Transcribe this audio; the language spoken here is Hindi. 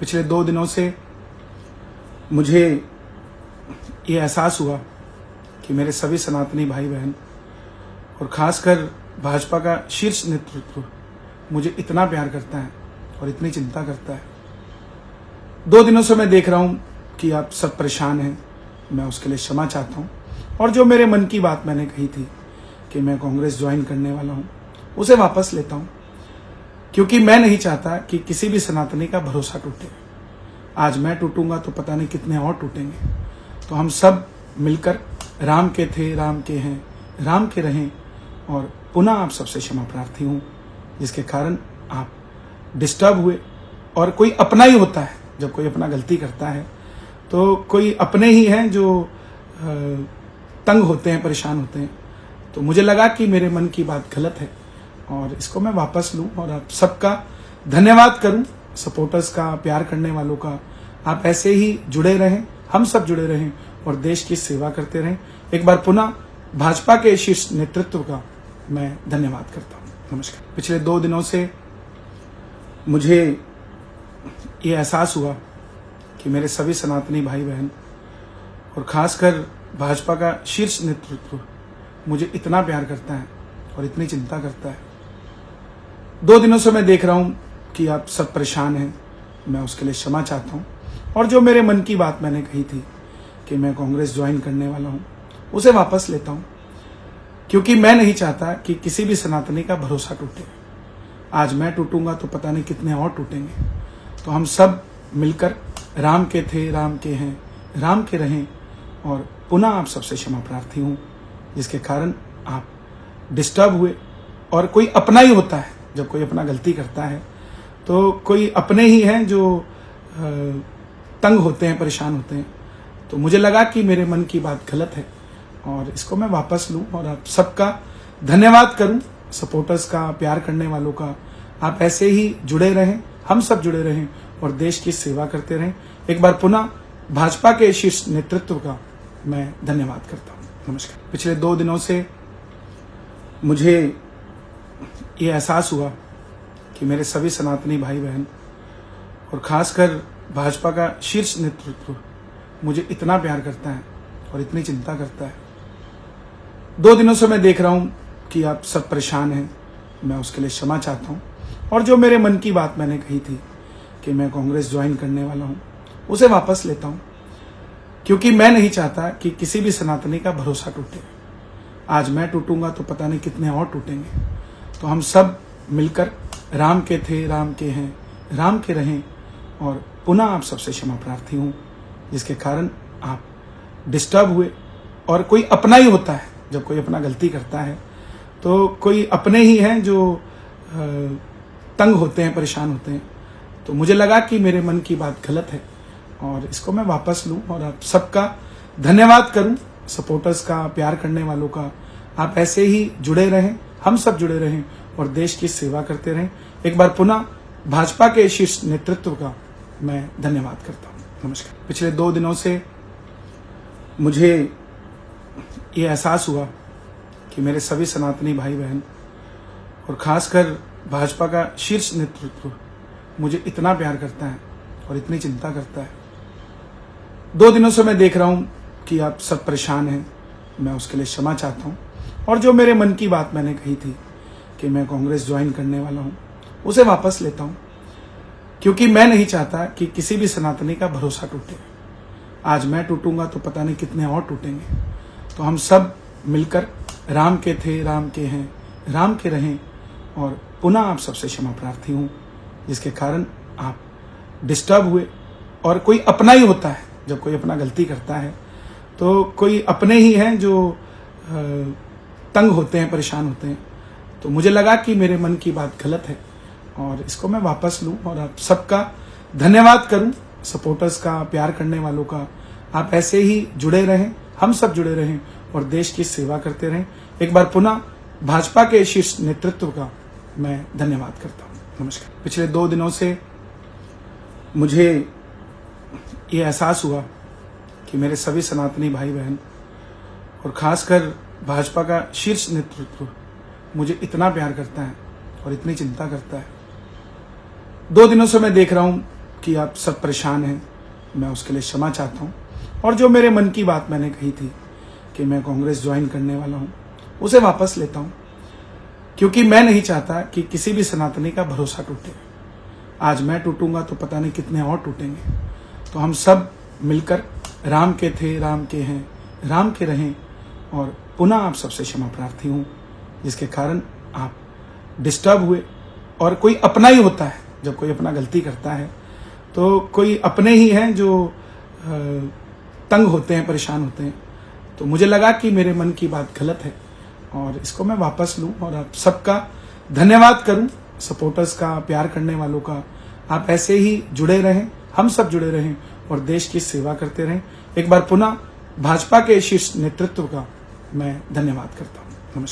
पिछले 2 दिनों से मुझे ये एहसास हुआ कि मेरे सभी सनातनी भाई बहन और ख़ासकर भाजपा का शीर्ष नेतृत्व मुझे इतना प्यार करता है और इतनी चिंता करता है। 2 दिनों से मैं देख रहा हूँ कि आप सब परेशान हैं। मैं उसके लिए क्षमा चाहता हूँ और जो मेरे मन की बात मैंने कही थी कि मैं कांग्रेस ज्वाइन करने वाला हूँ, उसे वापस लेता हूँ, क्योंकि मैं नहीं चाहता कि किसी भी सनातनी का भरोसा टूटे। आज मैं टूटूंगा तो पता नहीं कितने और टूटेंगे। तो हम सब मिलकर राम के थे, राम के हैं, राम के रहें। और पुनः आप सबसे क्षमा प्रार्थी हूँ जिसके कारण आप डिस्टर्ब हुए। और कोई अपना ही होता है, जब कोई अपना गलती करता है तो कोई अपने ही हैं जो तंग होते हैं, परेशान होते हैं। तो मुझे लगा कि मेरे मन की बात गलत है और इसको मैं वापस लूं और आप सबका धन्यवाद करूं, सपोर्टर्स का, प्यार करने वालों का। आप ऐसे ही जुड़े रहें, हम सब जुड़े रहें और देश की सेवा करते रहें। एक बार पुनः भाजपा के शीर्ष नेतृत्व का मैं धन्यवाद करता हूं। नमस्कार। पिछले 2 दिनों से मुझे ये एहसास हुआ कि मेरे सभी सनातनी भाई बहन और ख़ासकर भाजपा का शीर्ष नेतृत्व मुझे इतना प्यार करता है और इतनी चिंता करता है। 2 दिनों से मैं देख रहा हूँ कि आप सब परेशान हैं। मैं उसके लिए क्षमा चाहता हूँ और जो मेरे मन की बात मैंने कही थी कि मैं कांग्रेस ज्वाइन करने वाला हूँ, उसे वापस लेता हूँ, क्योंकि मैं नहीं चाहता कि किसी भी सनातनी का भरोसा टूटे। आज मैं टूटूंगा तो पता नहीं कितने और टूटेंगे। तो हम सब मिलकर राम के थे, राम के हैं, राम के रहें। और पुनः आप सबसे क्षमा प्रार्थी हूँ जिसके कारण आप डिस्टर्ब हुए। और कोई अपना ही होता है, जब कोई अपना गलती करता है तो कोई अपने ही हैं जो तंग होते हैं, परेशान होते हैं। तो मुझे लगा कि मेरे मन की बात गलत है और इसको मैं वापस लूं और आप सबका धन्यवाद करूं, सपोर्टर्स का, प्यार करने वालों का। आप ऐसे ही जुड़े रहें, हम सब जुड़े रहें और देश की सेवा करते रहें। एक बार पुनः भाजपा के शीर्ष नेतृत्व का मैं धन्यवाद करता हूं। नमस्कार। पिछले 2 दिनों से मुझे ये एहसास हुआ कि मेरे सभी सनातनी भाई बहन और ख़ासकर भाजपा का शीर्ष नेतृत्व मुझे इतना प्यार करता है और इतनी चिंता करता है। 2 दिनों से मैं देख रहा हूँ कि आप सब परेशान हैं। मैं उसके लिए क्षमा चाहता हूँ और जो मेरे मन की बात मैंने कही थी कि मैं कांग्रेस ज्वाइन करने वाला हूँ, उसे वापस लेता हूँ, क्योंकि मैं नहीं चाहता कि किसी भी सनातनी का भरोसा टूटे। आज मैं टूटूंगा तो पता नहीं कितने और टूटेंगे। तो हम सब मिलकर राम के थे, राम के हैं, राम के रहें। और पुनः आप सबसे क्षमा प्रार्थी हूँ जिसके कारण आप डिस्टर्ब हुए। और कोई अपना ही होता है, जब कोई अपना गलती करता है तो कोई अपने ही हैं जो तंग होते हैं, परेशान होते हैं। तो मुझे लगा कि मेरे मन की बात गलत है और इसको मैं वापस लूं और आप सबका धन्यवाद करूं, सपोर्टर्स का, प्यार करने वालों का। आप ऐसे ही जुड़े रहें, हम सब जुड़े रहें और देश की सेवा करते रहें। एक बार पुनः भाजपा के शीर्ष नेतृत्व का मैं धन्यवाद करता हूं। नमस्कार। पिछले 2 दिनों से मुझे ये एहसास हुआ कि मेरे सभी सनातनी भाई बहन और ख़ासकर भाजपा का शीर्ष नेतृत्व मुझे इतना प्यार करता है और इतनी चिंता करता है। 2 दिनों से मैं देख रहा हूँ कि आप सब परेशान हैं। मैं उसके लिए क्षमा चाहता हूँ और जो मेरे मन की बात मैंने कही थी कि मैं कांग्रेस ज्वाइन करने वाला हूँ, उसे वापस लेता हूँ, क्योंकि मैं नहीं चाहता कि किसी भी सनातनी का भरोसा टूटे। आज मैं टूटूंगा तो पता नहीं कितने और टूटेंगे। तो हम सब मिलकर राम के थे, राम के हैं, राम के रहें। और पुनः आप सबसे क्षमा प्रार्थी हूँ जिसके कारण आप डिस्टर्ब हुए। और कोई अपना ही होता है, जब कोई अपना गलती करता है तो कोई अपने ही हैं जो तंग होते हैं, परेशान होते हैं। तो मुझे लगा कि मेरे मन की बात गलत है और इसको मैं वापस लूं और आप सबका धन्यवाद करूं, सपोर्टर्स का, प्यार करने वालों का। आप ऐसे ही जुड़े रहें, हम सब जुड़े रहें और देश की सेवा करते रहें। एक बार पुनः भाजपा के शीर्ष नेतृत्व का मैं धन्यवाद करता हूं। नमस्कार। पिछले 2 दिनों से मुझे ये एहसास हुआ कि मेरे सभी सनातनी भाई बहन और ख़ासकर भाजपा का शीर्ष नेतृत्व मुझे इतना प्यार करता है और इतनी चिंता करता है। 2 दिनों से मैं देख रहा हूँ कि आप सब परेशान हैं, मैं उसके लिए क्षमा चाहता हूँ। और जो मेरे मन की बात मैंने कही थी कि मैं कांग्रेस ज्वाइन करने वाला हूँ, उसे वापस लेता हूँ, क्योंकि मैं नहीं चाहता कि किसी भी सनातनी का भरोसा टूटे। आज मैं टूटूंगा तो पता नहीं कितने और टूटेंगे। तो हम सब मिलकर राम के थे, राम के हैं, राम के रहें। और पुनः आप सबसे क्षमा प्रार्थी हूँ, जिसके कारण आप डिस्टर्ब हुए। और कोई अपना ही होता है, जब कोई अपना गलती करता है तो कोई अपने ही हैं जो तंग होते हैं, परेशान होते हैं। तो मुझे लगा कि मेरे मन की बात गलत है और इसको मैं वापस लूं और आप सबका धन्यवाद करूं, सपोर्टर्स का, प्यार करने वालों का। आप ऐसे ही जुड़े रहें, हम सब जुड़े रहें और देश की सेवा करते रहें। एक बार पुनः भाजपा के शीर्ष नेतृत्व का मैं धन्यवाद करता हूं। नमस्कार।